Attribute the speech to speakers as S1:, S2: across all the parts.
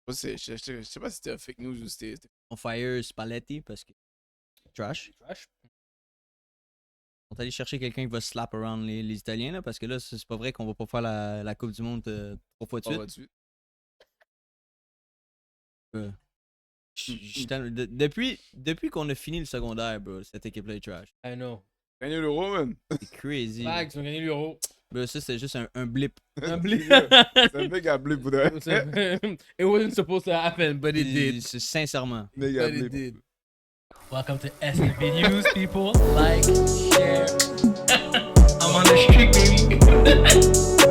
S1: Je sais pas si c'était un fake news ou c'était.
S2: On fire Spalletti parce que trash. On est allé chercher quelqu'un qui va slap around les Italiens là, parce que là, c'est pas vrai qu'on va pas faire la Coupe du Monde 3 fois de
S1: Pas
S2: suite.
S1: dessus.
S2: Euh, depuis qu'on a fini le secondaire, bro, cette équipe-là est trash.
S3: I know.
S1: Gagner l'euro, man.
S2: C'est crazy.
S3: Vague, ils ont gagné l'euro.
S2: Bro, ça, c'est juste un blip.
S3: Un blip.
S1: C'est un méga blip pour de
S3: It wasn't supposed to happen, but it did.
S2: Sincèrement.
S1: méga
S3: But it
S1: blip.
S3: did. Welcome to SNB News, people. Like, share. I'm on the street, baby.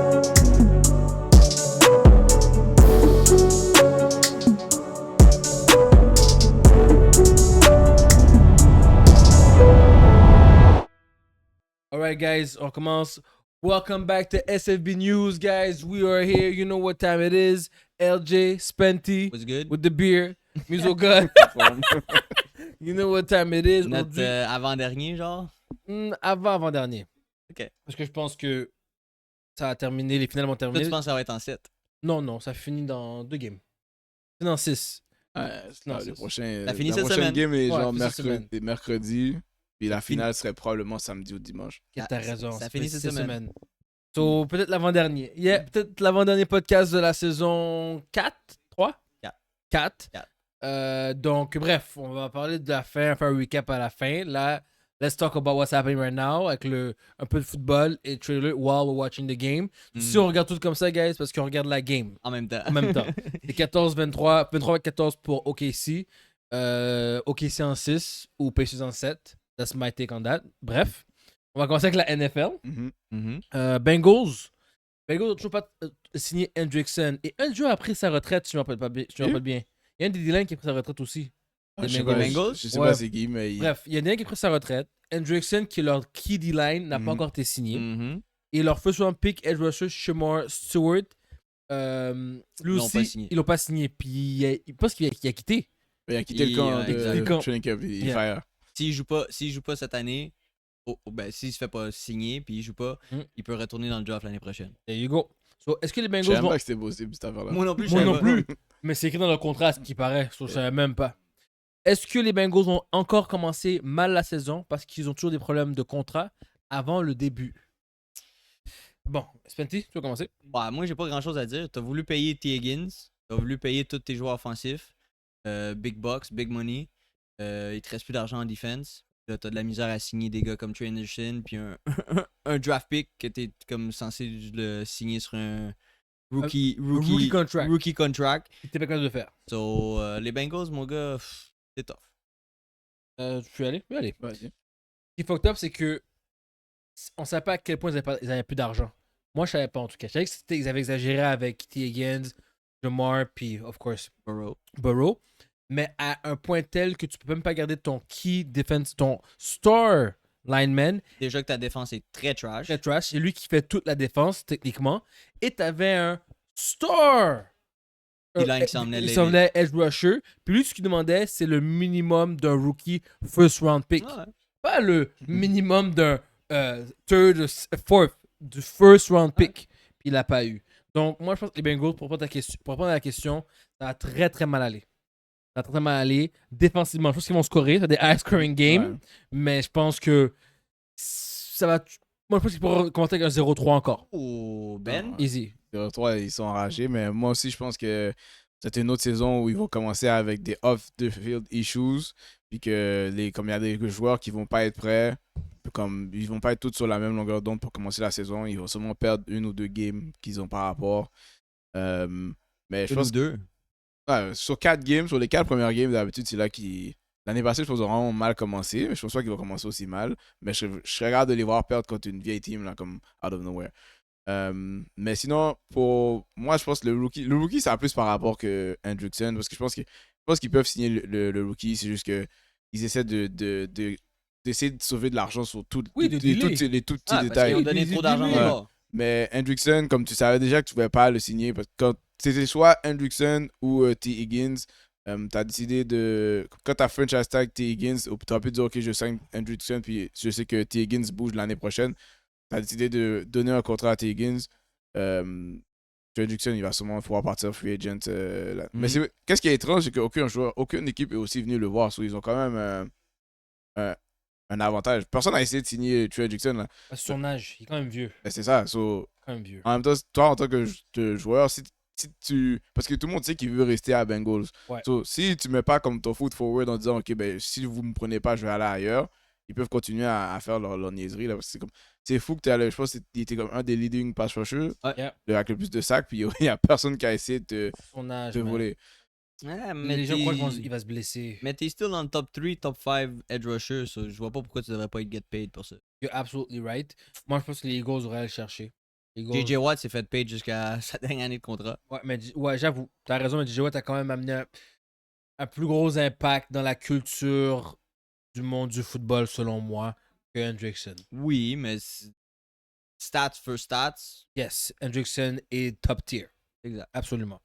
S3: Alright, guys, on commence. Welcome back to SFB News, guys. We are here. You know what time it is. LJ, Spenty,
S2: What's good?
S3: with the beer. Muso gun. You know what time it is.
S2: Notre avant-dernier, genre?
S3: Avant-dernier.
S2: Ok.
S3: Parce que je pense que ça a terminé, les finales vont
S2: Toi,
S3: terminer.
S2: tu penses que ça va être en 7?
S3: Non, ça finit dans 2 games. C'est dans 6. Non,
S1: Le
S3: c'est-
S1: prochain.
S2: Ça finit
S1: la
S2: cette
S1: prochaine
S2: semaine.
S1: game est
S3: Ouais,
S1: genre
S3: finit cette semaine.
S1: mercredi. Puis la finale serait probablement samedi ou dimanche.
S3: T'as raison.
S2: Ça
S3: c'est
S2: finit cette semaine.
S3: So, peut-être l'avant-dernier. Yeah, peut-être l'avant-dernier podcast de la saison 4, 3? 4. Donc, bref, on va parler de la fin, faire un recap à la fin. Là, let's talk about what's happening right now avec un peu de football et trailer while we're watching the game. Si on regarde tout comme ça, guys, parce qu'on regarde la game
S2: En même temps.
S3: en même temps. C'est 14-23, 23-14 pour OKC. OKC en 6 ou Pacers en 7. That's my take on that. Bref, on va commencer avec la NFL. Bengals. Bengals n'a toujours pas signé Hendrickson. Et un joueur a pris sa retraite, si je me rappelle bien. Il y a un des D-line qui a pris sa retraite aussi.
S1: Je sais
S2: Bengals?
S1: pas, je sais
S3: Ouais.
S1: pas c'est qui, mais.
S3: Bref, il y en a un qui a pris sa retraite. Hendrickson, qui est leur key D-line, n'a pas encore été signé.
S2: Mhm.
S3: Et leur first round pick, edge rusher, Shamar Stewart, lui
S2: Ils l'ont pas
S3: aussi,
S2: signé.
S3: ils l'ont pas signé. Puis il pense qu'il a quitté.
S1: Il a quitté le
S2: Il-
S1: camp
S2: ouais, exact.
S1: de
S3: Le camp.
S1: training camp. Il
S3: Yeah.
S1: fire.
S2: S'il joue pas cette année, ben, s'il se fait pas signer puis il joue pas, il peut retourner dans le draft l'année prochaine.
S3: There you go. So, est-ce que les
S1: Je
S3: Bengals
S1: savais même
S3: vont.
S1: pas que c'était possible cette affaire-là.
S2: Moi non plus, je
S3: Moi
S2: savais
S3: non
S2: pas.
S3: plus. Mais c'est écrit dans le contrat, ce qui paraît. So, je savais même pas. Est-ce que les Bengals vont encore commencer mal la saison parce qu'ils ont toujours des problèmes de contrat avant le début? Bon, Spenty, tu vas commencer?
S2: Bah, moi, j'ai pas grand chose à dire. T'as voulu payer T. Higgins, t'as voulu payer tous tes joueurs offensifs, big bucks, big money. Il te reste plus d'argent en defense. Là, t'as de la misère à signer des gars comme Trey Anderson, puis un, un draft pick que t'es comme censé le signer sur un rookie
S3: contract.
S2: rookie contract.
S3: T'es pas capable de le faire.
S2: So, les Bengals, mon gars, c'est tough.
S3: Tu peux y aller? Oui, allez.
S1: Vas-y.
S3: Ce qui est fucked up, c'est que on savait pas à quel point ils avaient plus d'argent. Moi, je savais pas en tout cas. Je savais qu'ils avaient exagéré avec T. Higgins, Jamar, puis of course Burrow. Mais à un point tel que tu peux même pas garder ton key defense, ton star lineman,
S2: Déjà que ta défense est très trash.
S3: très trash. C'est lui qui fait toute la défense, techniquement. Et t'avais un star.
S2: D-line qui s'en venait
S3: il
S2: l'aider.
S3: s'en venait edge rusher. Puis lui, ce qu'il demandait, c'est le minimum d'un rookie first round pick.
S2: Ah ouais.
S3: Pas le minimum d'un fourth, du first round pick. Puis il l'a pas eu. Donc, moi, je pense que les Bengals, pour répondre à la question, ça va très, très mal aller. Ça va très, très mal aller. Défensivement, je pense qu'ils vont scorer. C'est des high scoring games.
S1: Ouais.
S3: Mais je pense que ça va. Moi, je pense qu'ils pourront commencer avec un 0-3 encore.
S2: Oh, Ben.
S3: Easy.
S1: 0-3, ils sont enragés, mais moi aussi, je pense que c'est une autre saison où ils vont commencer avec des off-the-field issues, puis que comme il y a des joueurs qui vont pas être prêts, comme ils vont pas être tous sur la même longueur d'onde pour commencer la saison, ils vont seulement perdre une ou deux games qu'ils ont par rapport. Mais je
S2: Une
S1: pense
S2: ou deux.
S1: sur 4 games, sur les 4 premières games, d'habitude, c'est là qui. L'année passée, je pense qu'ils ont vraiment mal commencé, mais je pense pas qu'ils vont commencer aussi mal. Mais je serais rare de les voir perdre contre une vieille team là, comme out of nowhere. Mais sinon, pour moi, je pense que le rookie, c'est plus par rapport que Hendrickson, parce que je pense qu'ils peuvent signer le rookie, c'est juste qu'ils essaient d'essayer de sauver de l'argent sur
S3: Oui, de
S1: les tout
S3: dealer.
S1: petits
S2: Parce
S1: détails.
S2: qu'ils ont donné trop d'argent
S3: Ouais.
S2: là-bas.
S1: Mais Hendrickson, comme tu savais déjà que tu pouvais pas le signer, parce que quand c'était soit Hendrickson ou T. Higgins, t'as décidé de. Quand t'as franchise tag T. Higgins, t'aurais pu dire ok, je signe Hendrickson, puis je sais que T. Higgins bouge l'année prochaine. T'as décidé de donner un contrat à T. Higgins. Trey Jackson, il va sûrement pouvoir partir free agent. Mais qu'est-ce qui est étrange, c'est qu'aucun joueur, aucune équipe est aussi venue le voir. Ils ont quand même un avantage. Personne n'a essayé de signer Trey Jackson. Là.
S3: Son âge, il est quand même vieux.
S1: C'est ça.
S3: Quand même vieux.
S1: En même temps, toi, en tant que joueur, si tu. Parce que tout le monde sait qu'il veut rester à Bengals.
S3: Ouais.
S1: Si tu mets pas comme ton foot forward en disant, OK, ben, si vous me prenez pas, je vais aller ailleurs, ils peuvent continuer à faire leur niaiserie. Là, parce que c'est fou que tu allé. Je pense qu'il était comme un des leading pass rushers avec le plus de sacs, puis il n'y a personne qui a essayé de te voler.
S2: Mais
S3: les gens croient qu'il va se blesser.
S2: Mais t'es still dans le top 3, top 5 edge rusher, so je vois pas pourquoi tu devrais pas être get paid pour ça.
S3: You're absolutely right. Moi, je pense que les Eagles auraient à le chercher.
S2: JJ Watt s'est fait paid jusqu'à sa dernière année de contrat.
S3: Ouais, j'avoue. T'as raison, mais JJ Watt a quand même amené un plus gros impact dans la culture du monde du football, selon moi, que Hendrickson.
S2: Oui, mais stats for stats.
S3: Yes, Hendrickson est top tier.
S2: Exact.
S3: Absolument.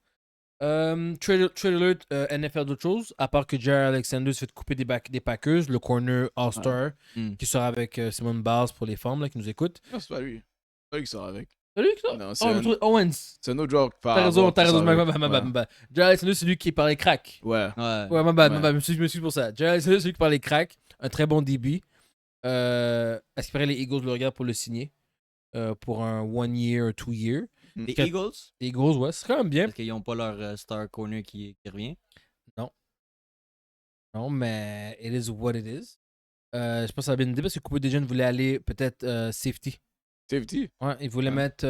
S3: Trade alert, NFL d'autres choses, à part que Jair Alexander se fait couper des Packers, le corner All-Star, qui sera avec Simone Biles pour les femmes là, qui nous écoutent.
S1: Non, c'est pas lui. C'est pas lui qui sort avec.
S3: C'est lui qui sort?
S1: Non,
S3: Owens.
S1: C'est un autre joueur qui
S3: T'as raison, Jair Alexander, c'est lui qui parlait crack.
S1: Ouais.
S3: Ma bad, je m'excuse pour ça. Jair Alexander, c'est lui qui parlait crack. Un très bon DB. Est-ce qu'il paraît les Eagles le regardent pour le signer pour un 1 year, 2 year?
S2: Les Eagles?
S3: Les Eagles, ouais, c'est quand même bien.
S2: Parce qu'ils n'ont pas leur star corner qui revient.
S3: Non, mais it is what it is. Je pense que ça va bien une idée parce que Cooper DeJean voulait aller peut-être safety.
S1: Safety?
S3: Ouais, il voulait mettre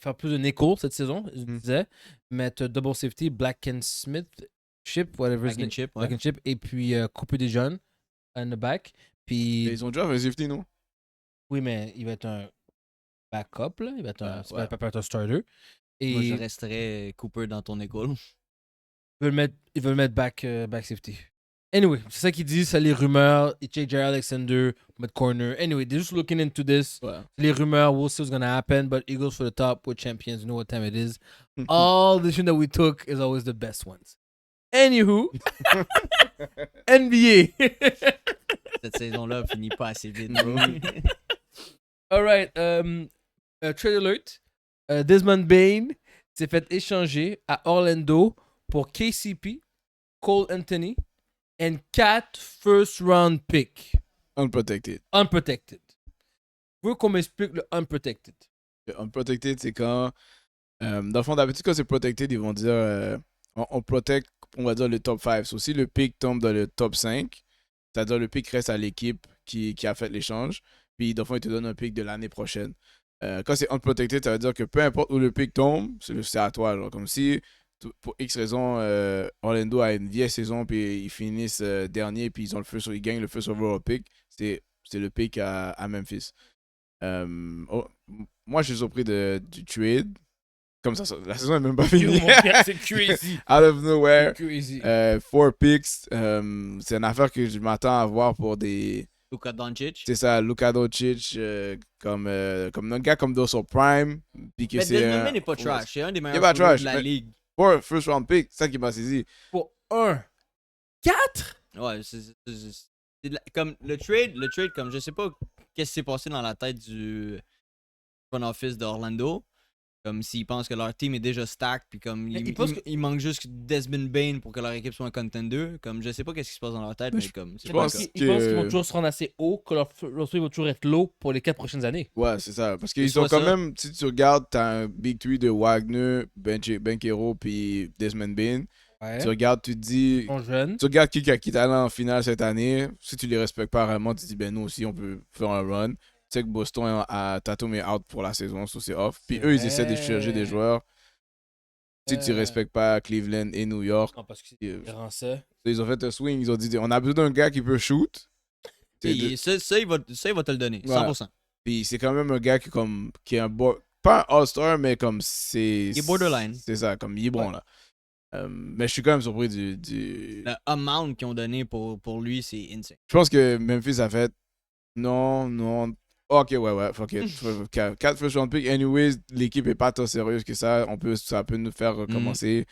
S3: faire plus de nickel cette saison, il disait. Mettre double safety, Black and Smith, Chip, whatever.
S2: Black and Chip,
S3: Black and Chip, et puis Cooper DeJean in the back. Puis...
S1: Ils ont déjà fait un safety, non?
S3: Oui, mais il va être un backup, là. Il va être un starter. Et
S2: moi, je resterais Cooper dans ton école.
S3: Ils veulent mettre back safety. Anyway, c'est ça qu'ils disent, c'est les rumeurs. Ils check Jair Alexander, mettre corner. Anyway, they're just looking into this.
S1: Ouais.
S3: Les rumeurs, we'll see what's gonna happen. But Eagles for the top, we're champions. You know what time it is. All the shit that we took is always the best ones. Anywho, NBA.
S2: Cette saison-là finit pas assez vite, bro.
S3: Alright, trade alert. Desmond Bain s'est fait échanger à Orlando pour KCP, Cole Anthony, and 4 first-round picks.
S1: Unprotected.
S3: Vous qu'on m'explique le unprotected?
S1: Le unprotected, c'est quand... dans le fond, d'habitude, quand c'est protected, ils vont dire... on protect, on va dire, le top 5. So, si le pick tombe dans le top 5, c'est-à-dire le pick reste à l'équipe qui a fait l'échange, puis dans le fond, ils te donnent un pick de l'année prochaine. Quand c'est unprotected, ça veut dire que peu importe où le pick tombe, c'est à toi. Genre. Comme si, pour X raison, Orlando a une vieille saison, puis ils finissent dernier, puis ils gagnent le first overall pick, c'est le pick à Memphis. Moi, je suis surpris du trade. Comme ça, la saison n'est même pas finie.
S3: C'est crazy.
S1: Out of nowhere.
S3: C'est crazy.
S1: 4 picks. C'est une affaire que je m'attends à voir pour des...
S2: Luka Doncic.
S1: C'est ça, Luka Doncic, comme un gars comme dans son prime. Puis que
S2: Mais
S1: c'est
S2: Desmond Bain n'est pas trash. C'est un des meilleurs
S1: pas
S2: joueurs
S1: trash,
S2: de la ligue.
S1: Pour un first round pick, c'est ça qui m'a saisi.
S3: Pour 4?
S2: Ouais, comme le trade, comme je sais pas qu'est-ce qui s'est passé dans la tête du front office d'Orlando. Comme s'ils pensent que leur team est déjà stacked, puis comme il manque juste Desmond Bain pour que leur équipe soit un contender. Comme je sais pas qu'est-ce qui se passe dans leur tête, mais comme
S3: Je pense qu'ils vont toujours se rendre assez haut, que leur roster va toujours être low pour les 4 prochaines années.
S1: Ouais, c'est ça. Parce qu'ils sont quand même, si tu regardes, t'as un Big 3 de Wagner, Banchero, puis Desmond Bain.
S3: Ouais.
S1: Tu regardes, tu te dis. Tu regardes qui est allé en finale cette année. Si tu les respectes pas vraiment, tu te dis, ben nous aussi, on peut faire un run. Tu sais que Boston a Tatum est out pour la saison, so c'est off. Puis eux, ils essaient de chercher des joueurs. Si tu respectes pas Cleveland et New York.
S3: Non, parce que c'est français.
S1: Ils ont fait un swing, ils ont dit on a besoin d'un gars qui peut shoot.
S2: Ça, il va te le donner, 100%. Ouais.
S1: Puis c'est quand même un gars qui est pas un All-Star, mais comme c'est.
S2: Il est borderline.
S1: C'est ça, comme il est bon là. Mais je suis quand même surpris du.
S2: Le amount qu'ils ont donné pour lui, c'est insane.
S1: Je pense que Memphis a fait. Non. Ok, ouais, fuck it. 4 first round pick. Anyways, l'équipe est pas tant sérieuse que ça. Ça peut nous faire recommencer.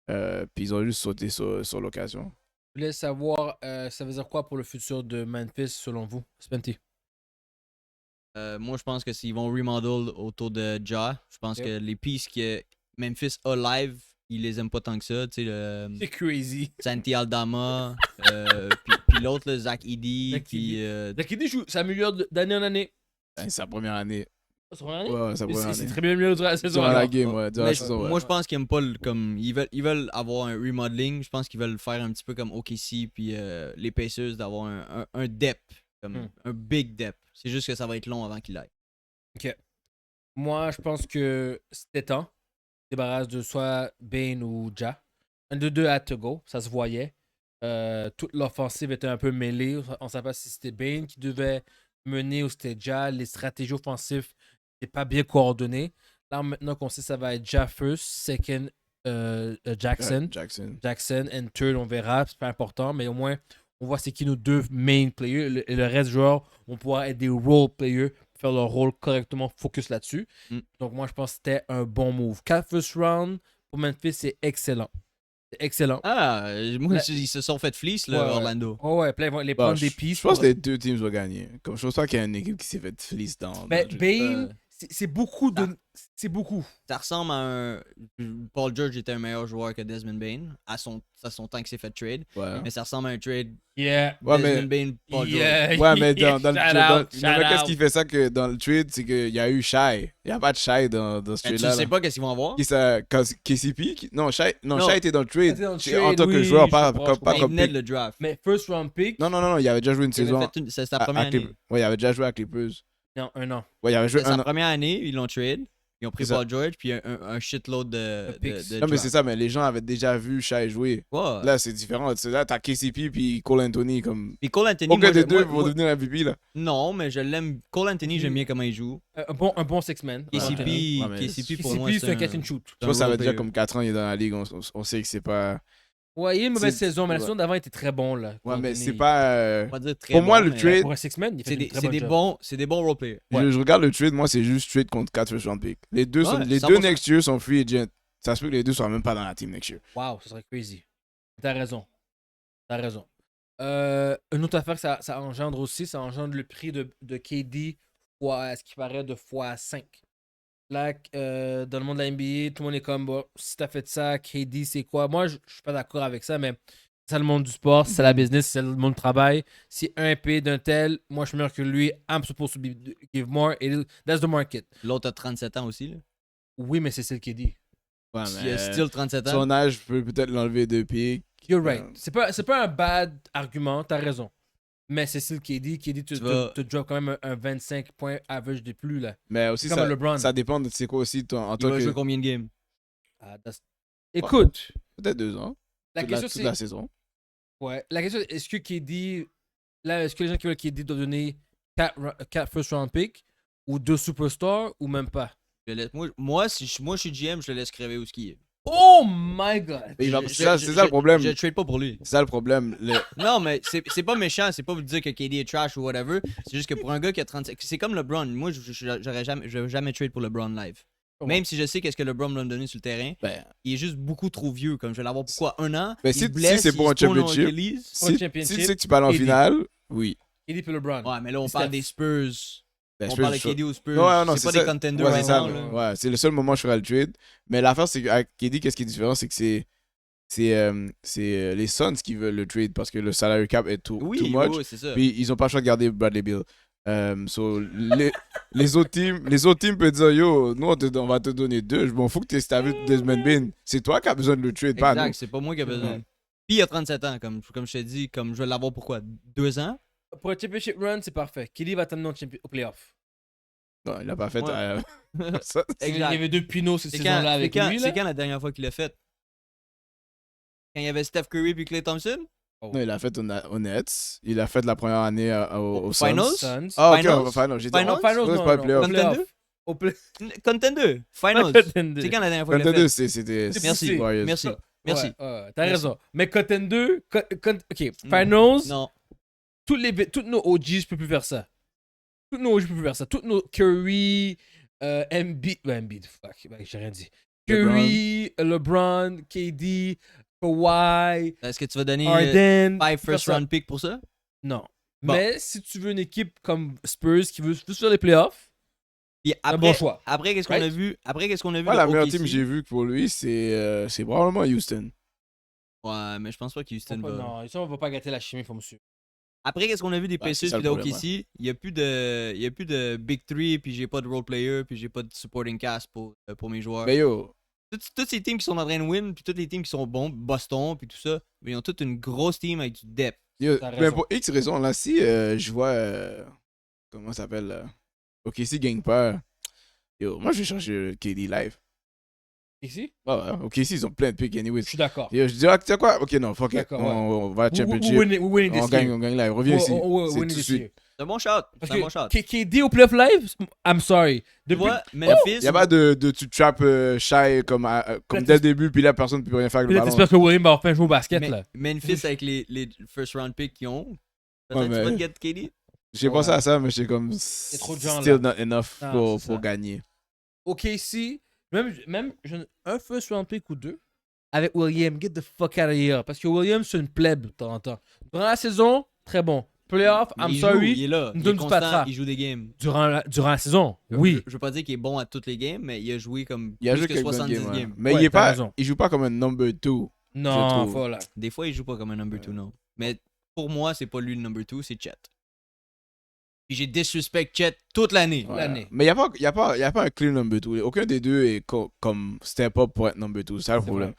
S1: Puis ils ont juste sauté sur l'occasion.
S3: Je voulais savoir, ça veut dire quoi pour le futur de Memphis selon vous, Spenty?
S2: Moi, je pense que s'ils vont remodel autour de Ja, je pense que les pieces Memphis a live, ils les aiment pas tant que ça. Tu sais, le
S3: C'est crazy.
S2: Santi Aldama, puis l'autre, le Zach Edey.
S3: Zach
S2: Puis.
S3: Zach Edey s'améliore d'année en année.
S1: C'est sa première année.
S3: C'est sa première année?
S1: Ouais, sa première
S3: C'est
S1: année.
S3: très bien mieux durant la saison.
S1: Durant la
S3: alors.
S1: game, ouais. Durant
S2: Mais
S1: la saison, ouais.
S2: moi, je pense qu'ils aiment pas comme. Ils veulent avoir un remodeling. Je pense qu'ils veulent faire un petit peu comme OKC puis les Pacers, d'avoir un depth. Comme un big depth. C'est juste que ça va être long avant qu'il aille.
S3: Ok. Moi, je pense que c'était temps. Débarrasse de soit Bane ou Ja. Un de deux had to go. Ça se voyait. Toute l'offensive était un peu mêlée. On ne savait pas si c'était Bane qui devait mener ou c'était Ja. Les stratégies offensives n'étaient pas bien coordonnées. Là, maintenant qu'on sait ça va être Ja first, second Jackson. Jackson and third, on verra. C'est pas important, mais au moins, on voit c'est qui nos deux main players. Et le reste du joueur vont pouvoir être des role players, faire leur rôle correctement, focus là-dessus. Donc, moi, je pense que c'était un bon move. 4 first round pour Memphis, c'est excellent. C'est excellent.
S2: Ah, moi, ils se sont fait fleece, là, Orlando.
S3: Oh ouais, puis là, ils vont les prendre des pistes.
S1: Je pense que les deux teams vont gagner. Comme je pense pas qu'il y a une équipe qui s'est fait fleece dans.
S3: Mais Bane, c'est beaucoup de. C'est beaucoup.
S2: Ça ressemble à un. Paul George était un meilleur joueur que Desmond Bane à son temps qu'il s'est fait trade.
S1: Ouais.
S2: Mais ça ressemble à un trade.
S3: Yeah.
S1: Ouais,
S2: Desmond
S1: mais.
S2: Bane, Paul
S3: Yeah.
S2: George.
S1: Ouais, mais dans le
S3: Shout
S1: qu'est-ce
S3: out.
S1: qui fait ça que dans le trade, c'est qu'il y a eu Shai. Il n'y a pas de Shai dans ce
S2: Mais
S1: trade-là.
S2: tu sais pas qu'est-ce qu'ils vont avoir.
S1: Qui ça KCP Non, Shai était dans le trade.
S3: était dans le
S1: En
S3: trade,
S1: tant que
S3: oui,
S1: joueur,
S3: je
S1: pas
S3: comprends.
S1: pas
S2: Mais il
S1: comme
S2: venait
S1: pick.
S2: de le draft.
S3: Mais first round pick.
S1: Non, il avait déjà joué une
S2: Il avait
S1: saison.
S2: fait c'est sa première année.
S1: Ouais, il avait déjà joué à Clippers.
S3: Non, un an.
S1: Ouais, il avait joué
S2: C'est
S1: un
S2: sa
S1: an.
S2: première année, ils l'ont trade. Ils ont pris
S1: C'est ça.
S2: Paul George, puis un shitload de
S3: picks.
S1: Non, mais c'est ça, mais les gens avaient déjà vu Shai jouer.
S2: Ouais.
S1: Là, c'est différent. Là, t'as KCP puis Cole Anthony. Comme...
S2: Puis Cole Anthony,
S1: Aucun
S2: moi,
S1: des
S2: je-
S1: deux
S2: moi-
S1: vont devenir MVP, là.
S2: Non, mais je l'aime. Cole Anthony, j'aime bien comment il joue.
S3: Un bon six-man.
S2: KCP,
S1: Ouais, mais
S2: KCP pour moi,
S3: KCP, c'est un catch and shoot.
S1: Je pense que ça
S2: role
S1: fait déjà
S2: player.
S1: comme 4 ans qu'il est dans la ligue. On sait que c'est pas.
S3: Ouais, il y a une mauvaise
S1: C'est-
S3: saison, mais la
S1: ouais.
S3: saison d'avant était très bon, là.
S1: Ouais, mais
S3: Anthony.
S1: c'est pas.
S2: On va dire très
S1: Pour moi,
S2: bon,
S1: le
S2: mais
S1: trade-
S3: Pour un six-man, il fait
S2: C'est
S3: une
S2: des,
S3: très
S2: c'est
S3: bonne
S2: des
S3: job.
S2: bons, c'est des bons role players.
S1: Je regarde le trade, moi, c'est juste trade contre 4 first round picks. Les deux,
S2: Ouais,
S1: les
S2: 100%.
S1: deux next year sont free agent. Ça se peut que les deux soient même pas dans la team next year.
S3: Wow, ça serait crazy. T'as raison. Une autre affaire que ça engendre aussi, ça engendre le prix de KD fois, ce qui paraît de fois 5. Là, dans le monde de la NBA, tout le monde est comme, bon, si t'as fait ça, KD, c'est quoi? Moi, je suis pas d'accord avec ça, mais c'est ça le monde du sport, c'est la business, c'est le monde du travail. Si un paye d'un tel, moi, je suis meilleur que lui, I'm supposed to give more, and that's the market.
S2: L'autre a 37 ans aussi. Là.
S3: Oui, mais c'est celle qui dit.
S1: Ouais,
S2: Il a still 37 ans.
S1: son âge peut peut-être l'enlever de pics.
S3: You're right. C'est pas un bad argument, t'as raison. Mais c'est celle qui dit. KD
S2: Tu vas-
S3: te drop quand même un 25 points average de plus, là.
S1: Mais aussi,
S3: Comme LeBron.
S1: ça dépend de c'est quoi aussi en
S2: Il
S1: tant
S2: va
S1: que.
S2: jouer combien de games?
S3: Écoute,
S1: Peut-être 2 ans.
S3: la
S1: Toute
S3: question
S1: toute
S3: c'est.
S1: la saison.
S3: Ouais. La question est, est-ce que KD. Là, est-ce que les gens qui veulent KD doivent donner 4 first round pick ou 2 superstars ou même pas?
S2: Moi, si je suis GM, je le laisse crever où ce qu'il est.
S3: Oh my god!
S1: Mais
S2: Je-
S1: c'est ça
S2: je-
S1: le problème.
S2: Je trade pas pour lui.
S1: C'est ça le problème.
S2: Non, mais c'est pas méchant. C'est pas vous dire que KD est trash ou whatever. C'est juste que pour un gars qui a 35. C'est comme LeBron. Moi, je vais jamais trade pour LeBron live.
S3: Oh.
S2: Même si je sais qu'est-ce que LeBron va me donner sur le terrain,
S1: Ben,
S2: il est juste beaucoup trop vieux. Comme je vais l'avoir pour quoi? 1 an?
S1: Ben,
S2: Il
S1: si-
S2: se
S1: si
S2: blesse,
S1: c'est pour
S2: il
S1: un
S2: se tourne en
S1: championship,
S2: Achilles.
S3: Pour un
S1: si
S3: championship,
S1: tu sais que tu parles en
S3: KD.
S1: finale, oui.
S3: KD puis LeBron.
S2: Ouais, mais là, on
S3: Steph.
S2: parle des Spurs.
S1: Ben,
S2: On
S1: je peux-
S2: parle de
S1: je-
S2: KD aux Spurs.
S1: Ouais, non,
S2: c'est pas
S1: ça.
S2: des contenders
S1: Ouais,
S2: right
S1: c'est ça.
S2: now, là.
S1: Ouais, c'est le seul moment où je ferai le trade. Mais l'affaire, c'est qu'avec KD, qu'est-ce qui est différent, c'est que c'est les Suns qui veulent le trade parce que le salary cap est too
S2: Oui,
S1: much.
S2: oui, c'est ça.
S1: Puis ils ont pas le choix de garder Bradley Beal. So, les autres teams peuvent dire yo, nous on va te donner 2. Je m'en fous que tu as vu Desmond Bain. C'est toi qui as besoin de le trade, pas nous.
S2: Exact, c'est pas moi qui ai besoin. Puis il a 37 ans, comme je te dis, comme je vais l'avoir pour quoi? 2 ans?
S3: Pour un championship run, c'est parfait. KD va t'amener au playoff.
S1: Non, il l'a pas fait.
S2: Ouais.
S1: Ça,
S3: Il y avait 2 pinots cette
S2: C'est
S3: saison-là avec lui.
S2: c'est
S3: Là.
S2: quand la dernière fois qu'il l'a fait? Quand il y avait Steph Curry puis Klay Thompson?
S1: non, il l'a fait au Nets. Il a fait la première année au Suns.
S2: Finals?
S3: Suns.
S1: Ah, ok,
S2: Finals?
S1: Finals. J'ai dit,
S2: Finals?
S1: oh, c'est pas le playoff.
S2: Contender?
S3: Au play-
S2: Contender. Finals.
S3: Contender.
S2: C'est quand la dernière fois qu'il l'a
S1: Contender,
S2: fait?
S1: c'était.
S2: Merci,
S1: Warriors.
S2: merci. Merci.
S3: Ouais, t'as raison. Mais Contender, ok,
S2: Non.
S3: Finals,
S2: Non.
S3: tous nos OGs, je peux plus faire ça. Tous nos OGs, je peux plus faire ça. Tous nos Curry, Embiid, fuck, j'ai rien dit. Curry, LeBron, KD, Kawhi,
S2: Est-ce que tu vas donner
S3: Harden.
S2: 5 first
S3: personne.
S2: round pick pour ça?
S3: Non.
S2: Bon.
S3: Mais si tu veux une équipe comme Spurs qui veut faire les playoffs,
S2: Puis
S3: Un
S2: après,
S3: bon choix.
S2: Après, qu'est-ce qu'on
S3: Right?
S2: a vu? Après, qu'est-ce qu'on a vu
S1: Moi,
S2: de
S1: la meilleure
S2: OKC?
S1: team que j'ai vue pour lui, c'est probablement Houston.
S2: Ouais, mais je pense pas qu'Houston va.
S3: Non, Houston, on va pas gâter la chimie, faut me suivre.
S2: Après, qu'est-ce qu'on a vu des
S1: Ouais, c'est
S2: Pacers
S1: ça
S2: puis
S1: le
S2: de
S1: problème,
S2: OKC? Il y a plus de Big Three, puis j'ai pas de role player, puis j'ai pas de supporting cast pour mes joueurs.
S1: Mais yo,
S2: Toutes ces teams qui sont en train de win, puis toutes les teams qui sont bons, Boston, puis tout ça, mais ils ont toute une grosse team avec du depth.
S3: T'as
S1: mais
S3: raison.
S1: pour X raison, là, si je vois. Comment ça s'appelle là? Ok, s'il gagne pas. Yo, moi, je vais changer KD live.
S3: Ici?
S1: Ouais, ouais. Ok, si, ils ont plein de picks, anyways.
S3: Je suis d'accord.
S1: Yo, je dirais, tu sais quoi? Ok, non, fuck it.
S3: D'accord, ouais.
S1: On va à
S3: We
S1: Championship.
S3: winning
S1: On
S3: this
S1: gagne,
S3: year.
S1: on gagne live. Reviens ici.
S3: We
S1: C'est
S3: winning
S1: tout de
S3: this
S1: suite.
S3: year.
S2: C'est un bon shot.
S3: Parce
S2: C'est un bon shot.
S3: que KD au playoff live, I'm sorry.
S2: Tu
S3: Depuis,
S2: vois, Memphis.
S1: Y a pas de tu trappes Shy comme dès le début, puis là, personne ne peut rien faire avec le
S3: peut-être
S1: ballon.
S3: j'espère que William va enfin jouer au basket, là.
S2: Memphis avec les first round picks qu'ils ont. Peut-être
S1: Ouais,
S2: que tu vas
S1: mais-
S2: te get KD.
S1: J'ai pensé à ça, mais j'étais comme. C'est
S3: trop de gens,
S1: still
S3: là.
S1: not enough
S3: Ah,
S1: pour
S3: c'est ça.
S1: gagner.
S3: OKC, même un first round pick ou deux, avec William, get the fuck out of here. Parce que William, c'est une plèbe de temps en temps. Durant la saison, très bon. Playoff,
S2: Mais
S3: I'm
S2: il
S3: sorry.
S2: joue, il est là.
S3: il
S2: Il
S3: donne
S2: est
S3: du
S2: constant,
S3: patra.
S2: il joue des games.
S3: Durant la saison, oui.
S2: Je veux pas dire qu'il est bon à toutes les games, mais il a joué comme
S1: Il a
S2: plus
S1: joué
S2: que
S1: quelques bonnes
S2: 70
S1: games.
S2: games.
S1: Ouais. Mais
S3: Ouais, t'as
S1: il
S3: raison.
S1: joue pas comme un number 2. Je
S3: Non,
S1: trouve.
S3: voilà.
S2: Des fois, il joue pas comme un number 2, non. Mais pour moi, c'est pas lui le number 2, c'est Chet. Puis j'ai disrespect Chet toute l'année.
S3: Ouais. l'année.
S1: Mais il n'y a pas un clear number 2. Aucun des deux est comme step up pour être number 2. C'est ça le
S3: C'est
S1: problème.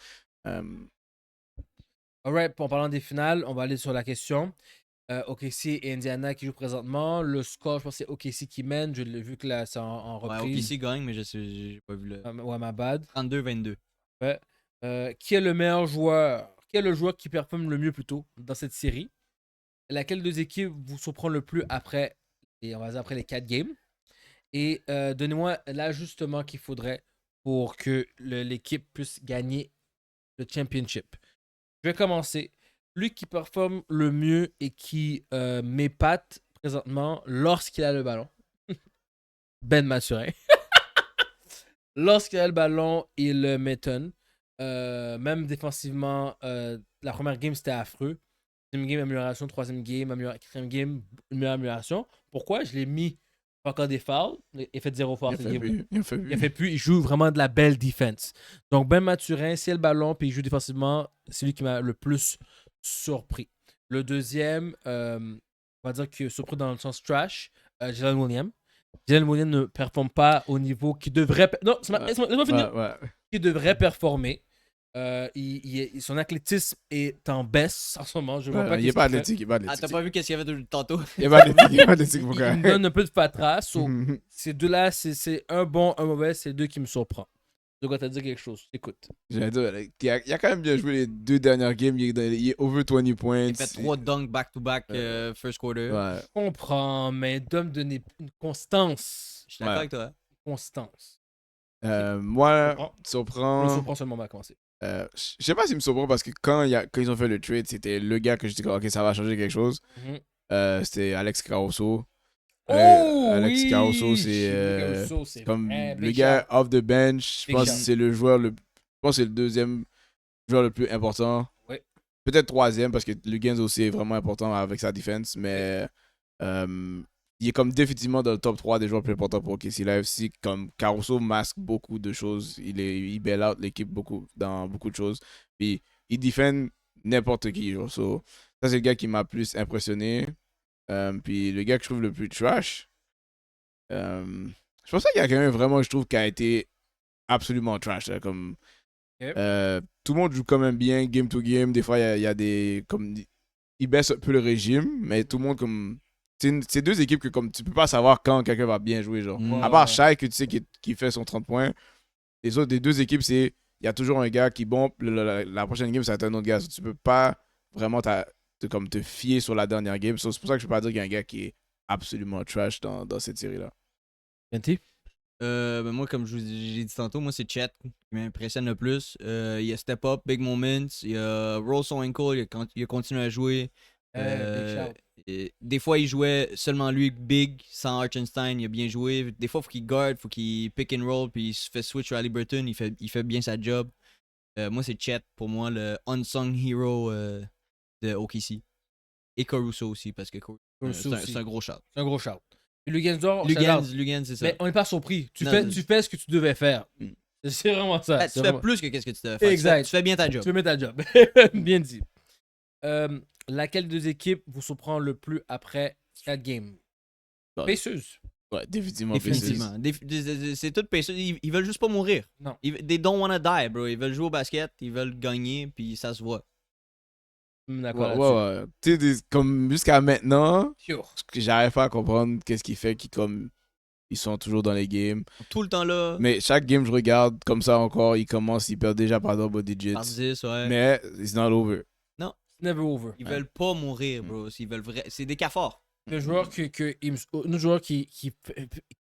S3: Alright, en parlant des finales, on va aller sur la question. OKC et Indiana qui jouent présentement. Le score, je pense que c'est OKC qui mène. Je l'ai vu que là, c'est en
S2: Ouais,
S3: reprise.
S2: OKC gagne, mais j'ai pas vu le.
S3: Ouais, ma bad.
S2: 32-22.
S3: Ouais. Qui est le meilleur joueur? Qui est le joueur qui performe le mieux plutôt dans cette série? Laquelle deux équipes vous surprend le plus après, et on va dire après les 4 games? Et donnez-moi l'ajustement qu'il faudrait pour que l'équipe puisse gagner le championship. Je vais commencer. Lui qui performe le mieux et qui m'épate présentement lorsqu'il a le ballon. Ben Mathurin. Lorsqu'il a le ballon, il m'étonne. Même défensivement, la première game, c'était affreux. Deuxième game, amélioration. Troisième game, quatrième game, une meilleure amélioration. Pourquoi? Je l'ai mis encore des fouls. Il a fait 0 fouls.
S1: Il a fait
S3: plus. Il joue vraiment de la belle défense. Donc, Ben Mathurin, s'il a le ballon puis il joue défensivement, c'est lui qui m'a le plus surpris. Le deuxième, on va dire qu'il est surpris dans le sens trash, Jalen Williams. Jalen Williams ne performe pas au niveau qu'il devrait. Non, laisse-moi finir.
S1: Ouais.
S3: Qu'il devrait performer. Son athlétisme est en baisse en ce moment. Je vois pas
S1: Il
S3: qu'est-ce
S1: est pas
S3: qu'il fait.
S1: athlétique. Il est pas
S2: Ah, t'as
S1: athlétique.
S2: pas vu qu'est-ce qu'il y avait tantôt?
S1: Il est pas athlétique. Il est pas athlétique.
S3: Il me donne un peu de fatras. So,
S1: Mhm.
S3: ces deux-là, c'est un bon, un mauvais. C'est les deux qui me surprennent. De quoi t'as dit quelque chose? Écoute.
S1: J'allais dire, il a quand même bien joué les 2 dernières games. Il est over 20 points.
S2: Il fait 3 dunks back-to-back first quarter.
S3: Je
S1: Ouais.
S3: comprends, mais il doit me donner une constance.
S2: Je suis d'accord
S1: Ouais.
S2: avec toi.
S3: Constance.
S1: Moi,
S3: Je me
S1: surprend.
S3: surprends seulement à commencer.
S1: Je sais pas s'il me surprend parce que quand ils ont fait le trade, c'était le gars que je dis ok, ça va changer quelque chose. C'était Alex Caruso. Alex Caruso, c'est comme le gars off the bench. Je
S3: Big
S1: pense que
S3: shout.
S1: c'est le joueur je pense que c'est le deuxième joueur le plus important.
S3: Ouais.
S1: Peut-être troisième parce que Lugens aussi est vraiment important avec sa défense, mais il est comme définitivement dans le top 3 des joueurs plus importants pour OKC Live. Si comme Caruso masque beaucoup de choses, il bail out l'équipe dans beaucoup de choses. Puis il défend n'importe qui. Genre. So, ça, c'est le gars qui m'a plus impressionné. Puis le gars que je trouve le plus trash, je pense qu'il y a quelqu'un vraiment, je trouve, qui a été absolument trash. Là, comme, tout le monde joue quand même bien, game to game. Des fois, il y a des. Comme, il baisse un peu le régime, mais tout le monde, comme. C'est deux équipes que comme tu peux pas savoir quand quelqu'un va bien jouer. Genre.
S2: Mm.
S1: À part Shai, que tu sais qui fait son 30 points. Les autres, des deux équipes, c'est. Il y a toujours un gars qui bombe. La prochaine game, ça va être un autre gars. So, tu peux pas vraiment te fier sur la dernière game. So, c'est pour ça que je peux pas dire qu'il y a un gars qui est absolument trash dans cette série-là.
S3: Venti?
S2: Ben moi, comme j'ai dit tantôt, moi c'est Chet qui m'impressionne le plus. Il y a Step Up, Big Moments, il y a Roll Son Ankle, il a continué à jouer.
S3: Big shout.
S2: Des fois, il jouait seulement lui, Big, sans Archenstein, il a bien joué. Des fois, il faut qu'il guard, faut qu'il pick and roll, puis il se fait switch sur Haliburton, il fait bien sa job. Moi, c'est Chet, pour moi, le unsung hero de OKC. Et Caruso aussi, parce que
S3: Caruso aussi.
S2: c'est un gros shot.
S3: C'est un gros shout.
S2: Lugans, c'est ça.
S3: Mais on n'est pas surpris. Tu
S2: Non,
S3: fais ce que tu devais faire.
S1: Mm.
S3: C'est vraiment ça.
S2: Tu fais plus que ce que tu devais faire.
S3: Exact.
S2: Tu fais bien ta job.
S3: Tu fais bien ta job. Bien dit. Laquelle des deux équipes vous surprend le plus après 4 games?
S1: Bah,
S3: Pacers.
S1: Ouais, définitivement.
S2: Définitivement. C'est tout Pacers. Ils veulent juste pas mourir.
S3: Non.
S2: They don't wanna die, bro. Ils veulent jouer au basket, ils veulent gagner, puis ça se voit.
S3: D'accord.
S1: Ouais. Tu sais, comme jusqu'à maintenant,
S3: Sure.
S1: j'arrive pas à comprendre qu'est-ce qui fait ils sont toujours dans les games.
S2: Tout le temps là.
S1: Mais chaque game, je regarde comme ça encore, ils perdent déjà par double digits.
S2: Par 10, ouais.
S1: Mais it's not over.
S3: Never over.
S2: Ils veulent pas mourir, bro. C'est des cafards.
S3: Le joueur notre joueur qui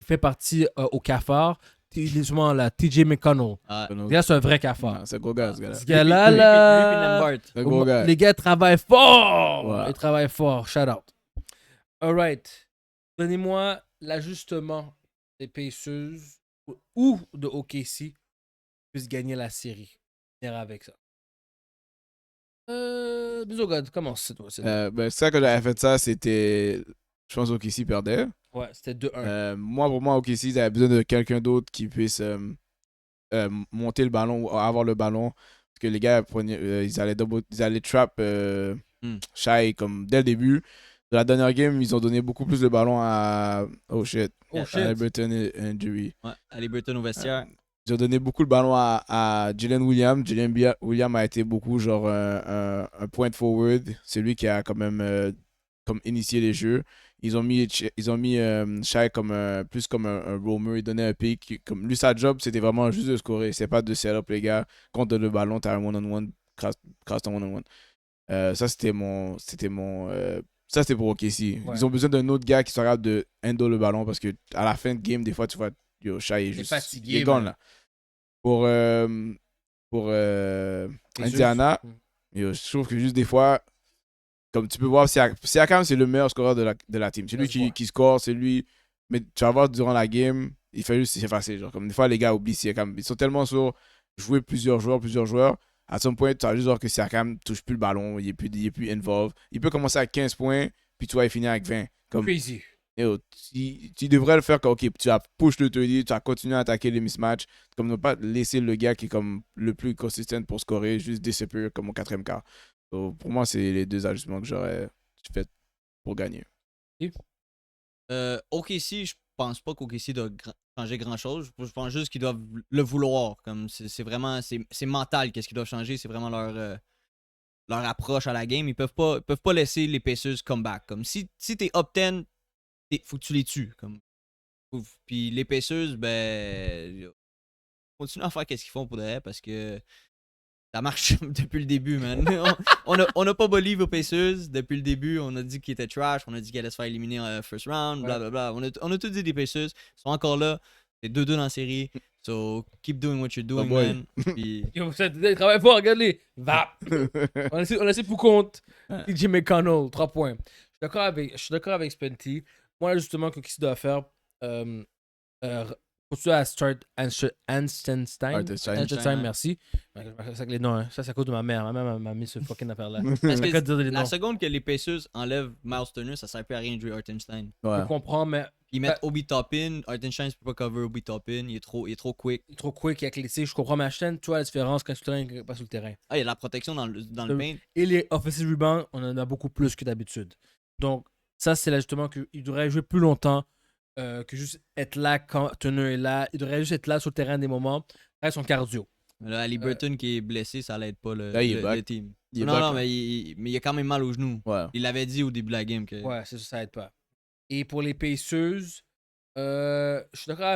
S3: fait partie au cafard, justement là, TJ McConnell. Le gars, c'est un vrai cafard.
S1: Non, c'est un gros gars, ce gars-là.
S3: Ce gars-là, là,
S1: C'est un gros gars.
S3: les gars travaillent fort.
S1: Ouais.
S3: Ils travaillent fort. Shout out. Alright. Donnez-moi l'ajustement des Pacers ou de OKC puissent gagner la série. On ira avec ça. Bisogod, commence, c'est toi.
S1: Ben, c'est ça que j'avais fait ça, c'était. Je pense qu'OKC perdait.
S3: Ouais, c'était 2-1.
S1: Pour moi, OKC, ils avaient besoin de quelqu'un d'autre qui puisse monter le ballon ou avoir le ballon. Parce que les gars, ils allaient trap Shai comme dès le début. De la dernière game, ils ont donné beaucoup plus de ballon à. Oh shit. Haliburton et Injury.
S2: Ouais, Haliburton au vestiaire.
S1: Ils ont donné beaucoup de ballon à Jalen Williams. Jalen Williams a été beaucoup genre un point forward. C'est lui qui a quand même comme initié les jeux. Ils ont mis Shai comme plus comme un roamer. Il donnait un pick. Comme lui, sa job, c'était vraiment juste de scorer. C'est pas de set-up, les gars. Quand t'as le ballon, t'as un one-on-one. Crasse ton one-on-one. Ça, c'était ça, c'était pour OKC.
S3: Ouais.
S1: Ils ont besoin d'un autre gars qui soit capable de handle le ballon parce que à la fin de game, des fois, tu vois, Shai est juste
S3: fatigué,
S1: il est gone, là. Pour Indiana, je trouve que juste des fois, comme tu peux voir, Siakam, c'est le meilleur scoreur de la team. C'est lui qui score, c'est lui. Mais tu vas voir durant la game, il fait juste s'effacer. Genre, comme des fois, les gars oublient Siakam. Ils sont tellement sur jouer plusieurs joueurs. À son point, tu vas juste voir que Siakam touche plus le ballon, il est plus involved. Il peut commencer à 15 points, puis tu vas finir avec 20. Comme,
S3: Crazy.
S1: Tu devrais le faire quand tu vas push le 30, tu vas continuer à attaquer les mismatchs, comme ne pas laisser le gars qui est comme le plus consistant pour scorer, juste disappear comme au 4e quart. Donc, pour moi, c'est les deux ajustements que j'aurais fait pour gagner.
S2: OKC, je pense pas qu'OKC doit changer grand-chose. Je pense juste qu'ils doivent le vouloir. Comme c'est vraiment c'est mental qu'est-ce qu'ils doivent changer. C'est vraiment leur approche à la game. Ils peuvent pas laisser les Pacers come back. Comme si t'es up 10, faut que tu les tues. Comme. Puis les Pacers, ben continuent à faire qu'est-ce qu'ils font pour de vrai parce que ça marche depuis le début, man. On a pas believe aux Pacers depuis le début. On a dit qu'ils étaient trash. On a dit qu'ils allaient se faire éliminer en first round. Blablabla. On a tout dit des Pacers. Ils sont encore là. C'est 2-2 dans la série. So, keep doing what you're doing, man. Puis...
S3: Ils travaillent fort, regarde-les. Va! On a laissé pour compte. TJ McConnell, 3 points. Je suis d'accord avec Spenty. Moi, justement, ce qu'il doit faire, continue à start Einstein, merci. Les noms, hein. Ça, c'est à cause de ma mère. Ma mère m'a mis ce fucking affaire-là.
S2: Parce que la seconde que les Pacers enlèvent Miles Turner, ça sert plus à rien de jouer Hartenstein.
S1: Ouais.
S3: Je comprends, mais.
S2: Ils mettent Obi Toppin. Hartenstein ne peut pas cover Obi Toppin. Il est trop quick.
S3: Il est trop quick, il est athlétique. Je comprends, mais Ashton, tu vois la différence quand tu es pas sur le terrain.
S2: Ah, il y a de la protection dans le paint.
S3: Et les offensive rebounds, on en a beaucoup plus que d'habitude. Donc, ça, c'est là justement qu'il devrait jouer plus longtemps. Que juste être là quand Turner est là. Il devrait juste être là sur le terrain des moments. Avec son cardio.
S2: Là, Haliburton qui est blessé, ça l'aide pas le team.
S1: Non,
S2: mais il a quand même mal au genou.
S1: Ouais.
S2: Il l'avait dit au début de la game. Que...
S3: Ouais, ça aide pas. Et pour les Pacers, je suis d'accord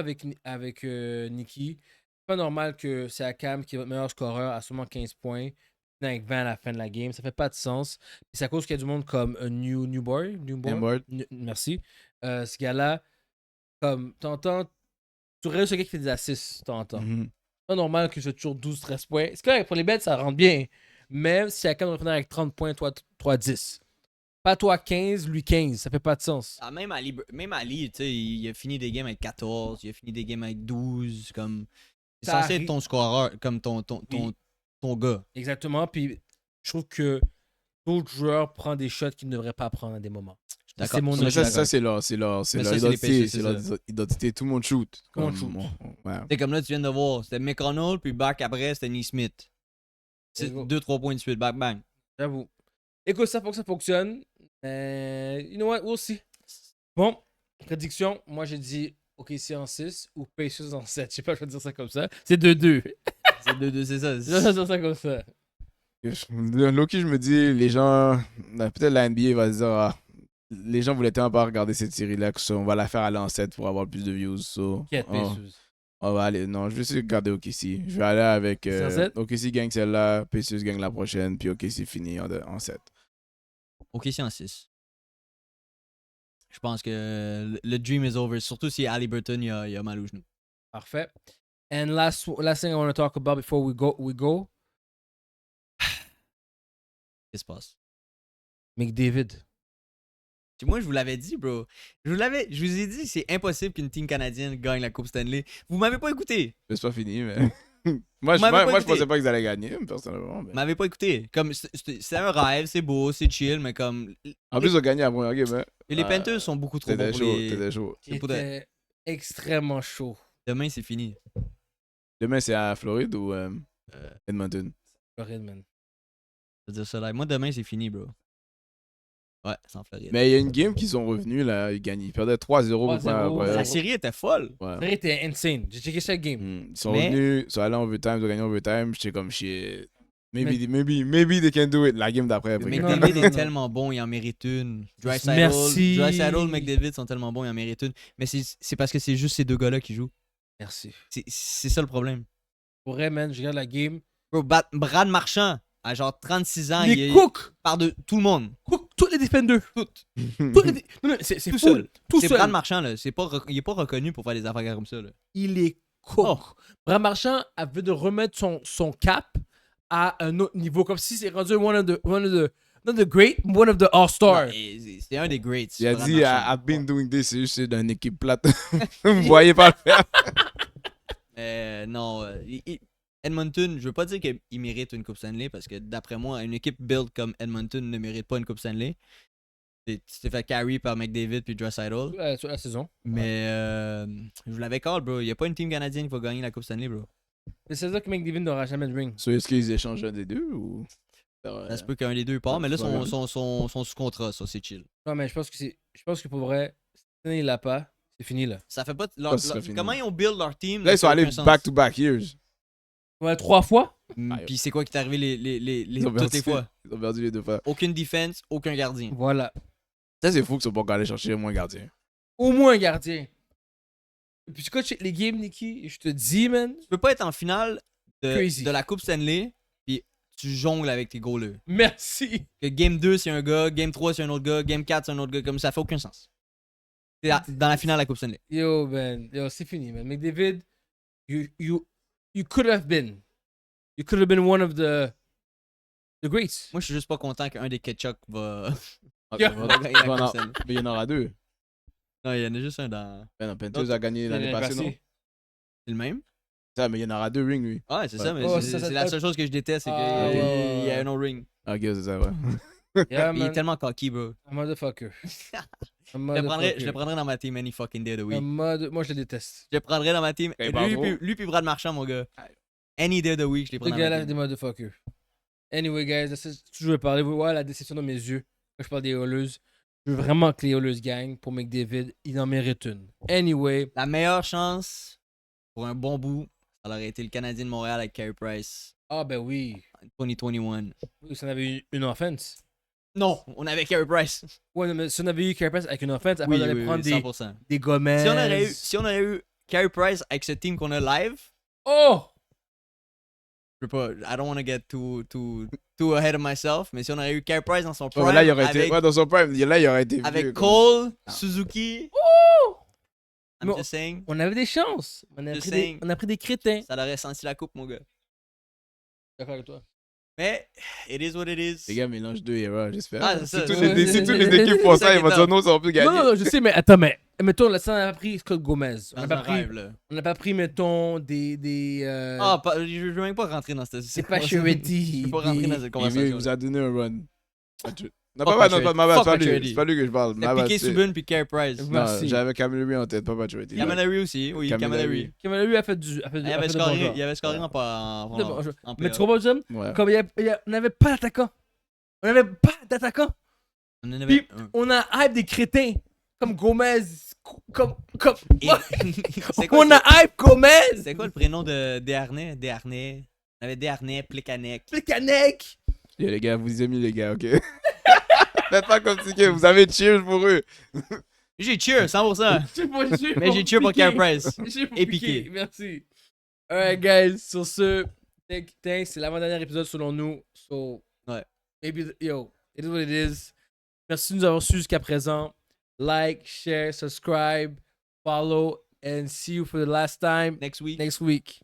S3: avec Nicky. C'est pas normal que c'est Siakam qui est votre meilleur scoreur à seulement 15 points. Avec 20 à la fin de la game. Ça fait pas de sens. C'est à cause qu'il y a du monde comme Newboard. Merci. Ce gars-là, comme, t'entends, tu réussis quelqu'un qui fait des assists, t'entends. C'est pas normal que j'ai toujours 12-13 points. C'est correct, pour les bêtes, ça rentre bien. Mais si Siakam doit finir avec 30 points, toi 10. Pas toi 15, lui 15. Ça fait pas de sens.
S2: Ah, même Ali, tu sais, il a fini des games avec 14, il a fini des games avec 12. Comme... C'est censé être ton scoreur, comme ton gars.
S3: Exactement. Puis je trouve que d'autres joueurs prennent des shots qu'ils ne devraient pas prendre à des moments.
S2: D'accord.
S3: C'est mon
S1: Mais
S3: idée.
S1: ça, c'est leur
S2: Mais ça, c'est les
S1: identité.
S2: péchés,
S1: C'est
S2: c'est
S1: leur
S2: ça.
S1: identité. Tout le monde shoot.
S3: Tout le monde
S1: Comme,
S3: shoot.
S1: ouais.
S2: C'est comme là, tu viens de voir, c'était McConnell, puis back après, c'était Neesmith. C'est
S3: There you go.
S2: 2-3 points de suite, back bang.
S3: J'avoue. Écoute, ça fonctionne. You know what? We'll see. Bon, prédiction. Moi, j'ai dit OKC en 6 ou Pacers en 7. Je sais pas, je vais dire ça comme ça. C'est 2-2.
S2: C'est 2-2, c'est ça.
S3: Je vais dire ça comme ça.
S1: Loki, je me dis, les gens, peut-être la NBA va se dire, les gens voulaient tellement pas regarder cette série-là que on va la faire aller en 7 pour avoir plus de views. So,
S3: Quête Pacers.
S1: on va aller, non, je vais essayer de regarder OKC. Je vais aller avec
S3: C'est en 7?
S1: OKC gagne celle-là, Pacers gagne la prochaine, puis OKC finit en 7.
S2: Ok, c'est en 6. Je pense que le dream is over, surtout si Haliburton il a mal au genou.
S3: Parfait. And last thing I want to talk about before we go.
S2: Qu'est-ce qui se passe?
S3: McDavid.
S2: Moi, je vous l'avais dit, bro. Je vous ai dit, c'est impossible qu'une team canadienne gagne la Coupe Stanley. Vous m'avez pas écouté.
S1: C'est pas fini, mais. moi, je
S2: écouté.
S1: pensais pas qu'ils allaient gagner, personnellement.
S2: Vous m'avez pas écouté. Comme, c'est un rêve, c'est beau, c'est chill, mais comme.
S1: En plus, ils ont gagné la première game. Hein.
S2: Et les Panthers sont beaucoup trop bons
S1: T'étais
S2: pour
S1: chaud,
S2: les...
S1: t'étais chaud.
S2: C'est pour de-
S3: C'était extrêmement chaud.
S2: Demain, c'est fini.
S1: Demain, c'est à Floride ou Edmonton?
S3: Floride, man.
S2: Je veux dire ça live. Moi, demain, c'est fini, bro. Ouais, c'est en Floride.
S1: Mais il y a une game qu'ils sont revenus, là. Ils gagnaient. Ils perdaient 3-0.
S3: 3-0.
S2: La série était folle.
S1: Ouais.
S3: Ça était insane. J'ai checké chaque game.
S1: Ils sont
S2: Mais-
S1: revenus, ils sont allés en overtime, ils ont gagné en overtime. J'étais comme shit. Maybe they can do it. La game d'après. après.
S3: Non,
S2: McDavid
S3: non,
S2: est
S3: non.
S2: tellement bon, il en mérite une.
S3: Merci.
S2: Draisaitl, McDavid sont tellement bons, il en mérite une. Mais c'est parce que c'est juste ces deux gars-là qui jouent.
S3: Merci.
S2: C'est ça le problème.
S3: Pour vrai, man, je regarde la game.
S2: Bro, Brad Marchand, à genre 36 ans,
S3: Il
S2: il
S3: est
S2: est
S3: cook.
S2: par de tout le monde.
S3: Cook tous les defenders.
S2: Tout.
S3: Tous les non, c'est
S2: Tout
S3: full.
S2: seul.
S3: Tout
S2: C'est
S3: seul.
S2: Brad Marchand, là. Il est pas reconnu pour faire des affaires comme ça, là.
S3: Il est cook.
S2: Oh.
S3: Brad Marchand avait de remettre son cap à un autre niveau, comme si c'est rendu one of the great, one of the all-stars.
S2: Non, et c'est un des greats.
S1: Il a
S2: Brad
S1: dit,
S2: Marchand.
S1: I've been doing this, c'est juste d'une équipe plate. Vous me voyez pas le faire.
S2: Non, Edmonton, je veux pas dire qu'il mérite une Coupe Stanley parce que d'après moi, une équipe build comme Edmonton ne mérite pas une Coupe Stanley. Tu t'es fait carry par McDavid puis Draisaitl.
S3: Sur la saison.
S2: Mais je vous l'avais call, bro. Il n'y a pas une team canadienne qui va gagner la Coupe Stanley, bro.
S3: Mais c'est ça que McDavid n'aura jamais de ring.
S1: So, est-ce qu'ils échangent un des deux ou.
S2: Ça se peut qu'un des deux part, mais là,
S1: Ouais.
S2: sont sous contrat, ça, c'est chill.
S3: Non, mais je pense que pour vrai, si il l'a pas, c'est fini là.
S2: Ça fait pas.
S1: Ça serait fini.
S2: Comment ils ont build leur team?
S1: Là, ils sont
S2: ça a
S1: allés
S2: aucun sens.
S1: back-to-back years.
S3: Ouais, 3 fois.
S2: Puis c'est quoi qui t'est arrivé
S1: Ils ont
S2: toutes les
S1: perdu-
S2: fois?
S1: Ils ont perdu les deux fois.
S2: Aucune defense, aucun gardien.
S3: Voilà.
S1: Ça, c'est fou qu'ils sont pas allés chercher moins gardien.
S3: Au moins un gardien. Et puis tu coaches les games, Nicky, et je te dis, man.
S2: Tu peux pas être en finale
S3: Crazy.
S2: de la Coupe Stanley, puis tu jongles avec tes goalers.
S3: Merci.
S2: Que Game 2, c'est un gars, Game 3, c'est un autre gars, Game 4, c'est un autre gars, comme ça fait aucun sens. C'est dans la finale de la Coupe Stanley.
S3: Yo, man. Yo, c'est fini, man. McDavid, you could have been. You could have been one of the greats.
S2: Moi, je suis juste pas content qu'un des Ketchup va
S3: Yeah.
S2: va gagner la Coupe Stanley.
S1: Mais il y en aura deux.
S2: Non, il y en a juste un dans.
S1: Ben non, Panthers a gagné l'année passée, non?
S2: C'est le même?
S1: Ça, mais il y en aura deux rings, lui.
S2: Ouais, c'est
S1: Ouais.
S2: ça, mais
S3: Oh,
S2: c'est
S3: ça,
S2: la seule chose que je déteste, c'est qu'il
S3: ouais.
S2: y a un no ring.
S1: Ok, c'est ça, ouais.
S3: Yeah,
S2: Il est
S3: man.
S2: tellement cocky, bro.
S3: Un motherfucker.
S2: Je le prendrais dans ma team any fucking day of the week.
S3: Moi, je le déteste.
S2: Je le prendrais dans ma team.
S1: Okay, bravo.
S2: Lui puis Brad Marchand, mon gars. Any day of the week, je les prends
S3: Ce
S2: dans ma
S3: gars-là,
S2: team.
S3: des motherfuckers. Anyway, guys, c'est tout ce que je veux parler. Vous voyez la déception dans mes yeux. Quand je parle des Oilers, je veux vraiment que les Oilers gagnent pour McDavid. Il en mérite une. Anyway,
S2: La meilleure chance pour un bon bout, ça aurait été le Canadien de Montréal avec Carey Price
S3: ah ben oui.
S2: en 2021.
S3: Oui, si on avait eu une offense.
S2: Non, on avait Carey Price.
S3: Ouais, non, mais si on avait eu Carey Price avec une offense, après on allait prendre
S2: 100%.
S3: des Gomez.
S2: Si on aurait eu Carey Price avec ce team qu'on a live,
S3: Oh!
S2: je peux pas, I don't want to get too ahead of myself, mais si on aurait eu Carey Price dans son
S1: Ouais,
S2: prime,
S1: mais là, il aurait
S2: avec,
S1: été. Ouais, dans son prime, là, il aurait été. vieux,
S2: avec
S1: comme-
S2: Cole, Suzuki,
S3: Oh!
S2: I'm
S3: Mais
S2: just saying,
S3: On avait des chances.
S2: saying.
S3: On a pris des crétins.
S2: ça aurait senti la coupe, mon gars.
S3: D'accord avec toi.
S2: Mais, it is what it is.
S1: Les gars mélangent deux erreurs, j'espère.
S2: Ah, c'est ça.
S1: Si toutes les équipes font ça,
S2: C'est ça
S1: éventuellement, ils seront plus gagnés.
S3: Non, je sais, mais attends, mais mettons, là, ça, on a pris Scott Gomez. On
S2: Dans
S3: n'a
S2: un
S3: pas,
S2: rêve, là.
S3: pris, mettons, des
S2: Je veux même pas rentrer dans cette
S3: c'est pas Charity.
S2: Je veux pas rentrer dans cette
S1: Il
S2: conversation.
S1: vous a donné un run. Non,
S2: Fuck
S1: pas
S2: Pacioretty.
S1: ma bad,
S2: Fuck
S1: c'est
S2: Pacioretty.
S1: pas lui que je parle.
S2: T'as piqué Subban puis Carey Price.
S3: Ouais.
S1: Non,
S3: Merci.
S1: j'avais Camilleri en tête, pas Pacioretty.
S2: Kamalari aussi, oui, Kamalari.
S3: Lui a fait du.
S2: Il avait scoré en
S3: Mais tu
S2: playoff.
S3: comprends, Jim?
S1: Ouais.
S3: Comme on n'avait pas d'attaquant. On n'avait pas d'attaquant.
S2: On en avait
S3: Puis,
S2: un.
S3: on a hype des crétins. Comme Gomez. Comme.
S2: C'est quoi,
S3: On a hype Gomez.
S2: c'est quoi le prénom de Desharnais? Desharnais. On avait Desharnais, Plekanec.
S3: Plekanec.
S1: Yo, les gars, vous aimez les gars, ok? Faites pas comme si que vous avez cheers pour eux.
S2: J'ai cheer, 100%. Mais j'ai cheer pour Carey Price. Et Piqué.
S3: Merci. Alright, guys. Sur ce, thanks. C'est l'avant-dernier épisode selon nous. So,
S2: Ouais.
S3: Maybe, yo, it is what it is. Merci de nous avoir su jusqu'à présent. Like, share, subscribe, follow, and see you for the last time
S2: Next week.
S3: next week.